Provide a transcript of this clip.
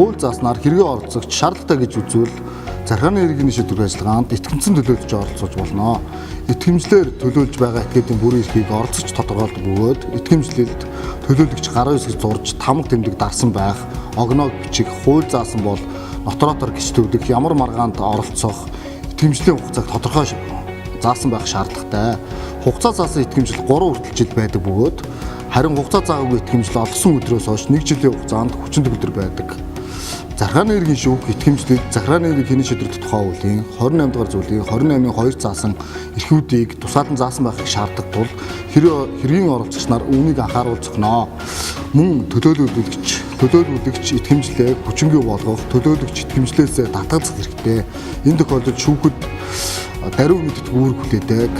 хууль зааснаар хэрэгээ оролцогч шаардлагатай гэж үзвэл захиргааны иргэний шийдвэр ажиллагаанд итгэмжсэн төлөөлж оролцож болно. Итгэмжлэр төлөөлж байгаа этгээдийн бүрийн эрхийг оролцогч тодорхойлдог бөгөөд итгэмжлэлд төлөөлөгч гараа хэсэг зурж тамга тэмдэг дарсан байх, огноог бичих, хууль заасан бол ноторотор гिचтүүлэх, ямар маргаанд оролцох, итгэмжлийн хугацааг тодорхой заасан байх шаардлагатай. Хугацаа заасан итгэмжил 3 хүртэл жил байдаг бөгөөд харин хугацаа заагаагүй итгэмжил олсон өдрөөс хойш 1 жилийн хугацаанд хүчин төгөлдөр байдаг. Захиргааны иргэн шүүх итгэмжлэлд захиргааны иргэн хэний шийдвэрлэх тухай хуулийн 28 дугаар зүйлийн 28-ын 2 заасан эрхүүдийг тусгаалan заасан байхыг шаарддаг тул хэргийн оролцогч нар үүнийг анхааруул зохино. Мөн төлөөлөгч итгэмжлээ хүчингүй болгох, төлөөлөгч итгэмжлээсээ татгалзах хэрэгтэй. Энэ тохиолдолд шүүхэд даруй мэддэг үүрэг хүлээдэг.